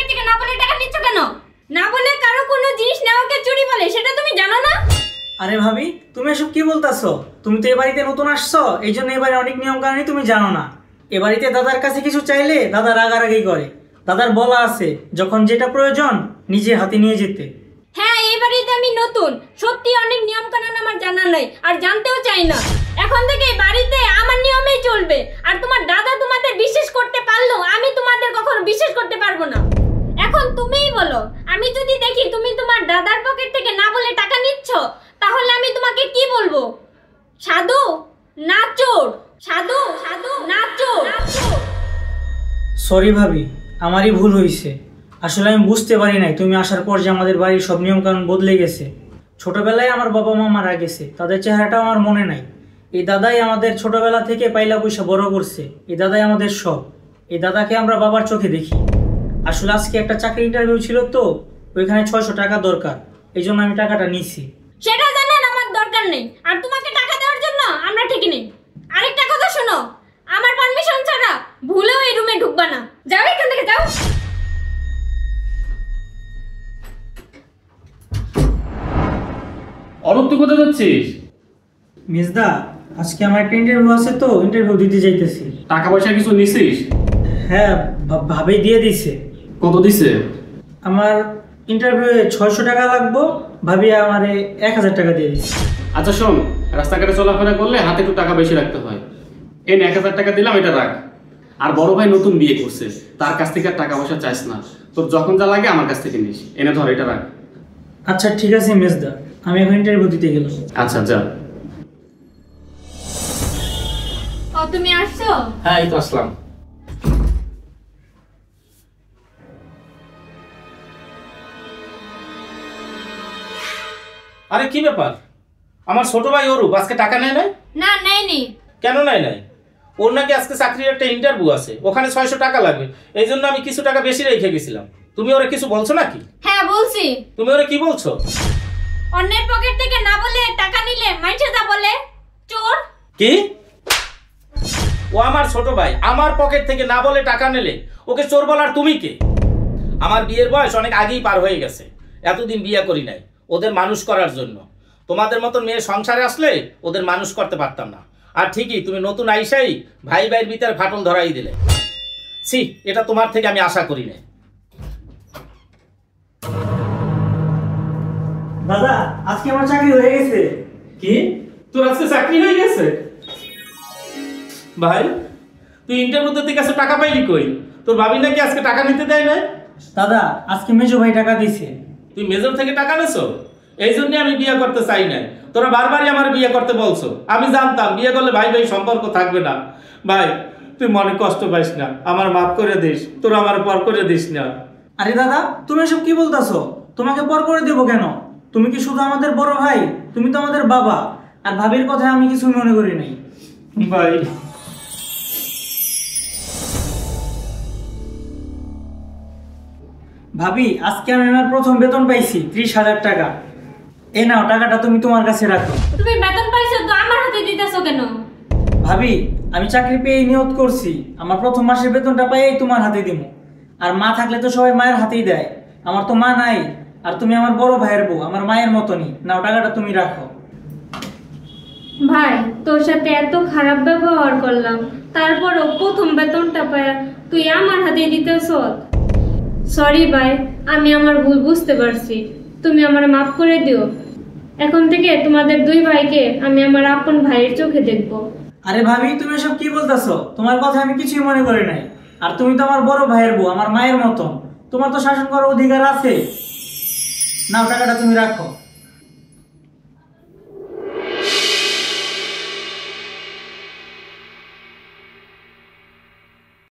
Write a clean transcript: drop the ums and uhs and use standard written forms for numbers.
Pocket থেকে না বলে টাকা নিচ্ছ কেন? না বলে কারো কোনো জিনিস নেওয়াকে চুরি বলে, সেটা তুমি জানো না? আরে ভাবি, তুমি এসব কি বলতাছো? তুমি তো এ বাড়িতে নতুন আসছো, এই জন্য এবারে অনেক নিয়ম কানুন তুমি জানো না। এ বাড়িতে দাদার কাছে কিছু চাইলে দাদা রাগারাগি করে। দাদার বলা আছে যখন যেটা প্রয়োজন নিজে হাতে নিয়ে যেতে। হ্যাঁ, এই বাড়িতে আমি নতুন, সত্যি অনেক নিয়ম কানুন আমার জানা নাই আর জানতেও চাই না। এখন থেকে এই বাড়িতে আমার নিয়মেই চলবে। আর তোমার দাদা তোমাদের বিশ্বাস করতে পারলো, আমি তোমাদের কখনো বিশ্বাস করতে পারবো না। এখন তুমিই বলো, আমি যদি দেখি তুমি তোমার দাদার পকেট থেকে না বলে টাকা নিচ্ছ, তাহলে আমি তোমাকে কি বলবো? সাধু না চোর? সাধু সাধু না চোর? সরি ভাবি, আমারই ভুল হয়েছে। আসলে আমি বুঝতে পারি নাই তুমি আসার পর যে আমাদের বাড়ির সব নিয়ম কানুন বদলে গেছে। ছোটবেলায় আমার বাবা মা মারা গেছে, তাদের চেহারাটাও আমার মনে নাই। এই দাদাই আমাদের ছোটবেলা থেকে পাইলা পয়সা বড় করছে। এই দাদাই আমাদের সব। এই দাদাকে আমরা বাবার চোখে দেখি। আসলে আজকে একটা চাকরি ইন্টারভিউ ছিল, তো ওইখানে 600 টাকা দরকার, এই জন্য আমি টাকাটা নিছি। সেটা জানার আমার দরকার নেই, আর তোমাকে টাকা দেওয়ার জন্য আমরা ঠিক নেই। আরেকটা কথা শোনো, আমার পারমিশন ছাড়া ভুলেও এই রুমে ঢুকবা না। যাও এখান থেকে, যাও। অরূপ, তুই কোথায় যাচ্ছিস? মিসদা, আজকে আমার একটা ইন্টারভিউ আছে, তো ইন্টারভিউ দিতে যাইতেছি। টাকা পয়সা কিছু নিছিস? হ্যাঁ, ভাবি দিয়ে দিছে। কত দিছে? আমার ইন্টারভিউয়ে 600 টাকা লাগবো, ভাবি আমারে 1000 টাকা দিয়ে দিছে। আচ্ছা শোন, রাস্তাঘাটে চলাফেরা করলে হাতে একটু টাকা বেশি রাখতে হয়। এই 1000 টাকা দিলাম, এটা রাখ। আর বড় ভাই নতুন বিয়ে করছে, তার কাছ থেকে আর টাকা পয়সা চাইস না। তোর যখন যা লাগে আমার কাছ থেকে নিস। এনে ধর, এটা রাখ। আচ্ছা ঠিক আছে মেজদা, আমি এখন ইন্টারভিউ দিতে গেলাম। আচ্ছা যা। ও, তুমি আসছো? হ্যাঁ, এই তো আসলাম। আরে কি ব্যাপার? আমার ছোট ভাই অরূপ আজকে টাকা নেয় নাই? না, নেয়নি। কেন নেয় নাই? ওর নাকি আজকে চাকরির একটা ইন্টারভিউ আছে, ওখানে 600 টাকা লাগবে। এই জন্য আমি কিছু টাকা বেশি রেখে গেছিলাম। তুমি ওরা কিছু বলছো নাকি? হ্যাঁ বলছি। তুমি ওরা কি বলছো? অন্যের পকেট থেকে না বলে টাকা নিলে মাইনছে যা বলে চোর। কি? ও আমার ছোট ভাই, আমার পকেট থেকে না বলে টাকা নিলে ওকে চোর বলার তুমি কে? আমার বিয়ের বয়স অনেক আগেই পার হয়ে গেছে, এতদিন বিয়ে করি নাই ওদের মানুষ করার জন্য। তোমাদের মতন মেয়ে সংসারে আসলে ওদের মানুষ করতে পারতাম না। আর ঠিকই তুমি নতুন আইসাই ভাই ভাইয়ের ভিতরে ফাটল ধরাই দিলে। ছি, এটা তোমার থেকে আমি আশা করি নাই। দাদা, আজকে আমার চাকরি হয়ে গেছে। কি? তোর আজকে চাকরি হয়ে গেছে? ভাই, তুই ইন্টারভিউ দিতে গেছে, টাকা পাইলি কই? তোর ভাবি নাকি আজকে টাকা নিতে দেয় না? দাদা, আজকে মেজো ভাই টাকা দিছে। তুই মেজর থেকে টাকা নেছো? এই জন্য আমি বিয়ে করতে চাই না। তোরা বারবারই আমার বিয়ে করতে বলছো। আমি জানতাম বিয়ে করলে ভাই ভাই সম্পর্ক থাকবে না। ভাই, তুই মনে কষ্ট পাইস না, আমার মাফ করে দিস। তোরা আমার পর করে দিস না। আরে দাদা, তুমি এসব কি বলতাছো? তোমাকে পর করে দেবো কেন? তুমি কি শুধু আমাদের বড় ভাই? তুমি তো আমাদের বাবা। আর ভাবির কথা আমি কিছু মনে করি নাই। ভাই, ভাবি, আজকে আমি আমার প্রথম বেতন পাইছি 30,000 টাকা। এই নাও টাকাটা, তুমি তোমার কাছে রাখো। তুমি বেতন পাইছো তো আমার হাতে দিতেছো কেন? ভাবি, আমি চাকরি পেয়ে নিয়ত করছি আমার প্রথম মাসের বেতনটা পাইয়েই তোমার হাতে দিব। আর মা থাকলে তো সবাই মায়ের হাতেই দেয়, আমার তো মা নাই। আর তুমি আমার বড় ভাইয়ের বউ, আমার মায়ের মতনই। নাও টাকাটা তুমি রাখো। ভাই, তোর সাথে এত খারাপ ব্যবহার করলাম, তারপরও প্রথম বেতনটা পায় তুই আমার হাতে দিতেছ। সরি ভাই, আমি আমার ভুল বুঝতে পারছি। তুমি আমার মাফ করে দিও। এখন থেকে তোমাদের দুই ভাইকে আমি আমার আপন ভাইয়ের চোখে দেখবো। আরে ভাবি, তুমি এসব কি বলতেছো? তোমার কথা আমি কিছুই মনে করি নাই। আর তুমি তো আমার বড় ভাইয়ের বউ, আমার মায়ের মতন। তোমার তো শাসন করার অধিকার আছে। নাও টাকাটা তুমি রাখো।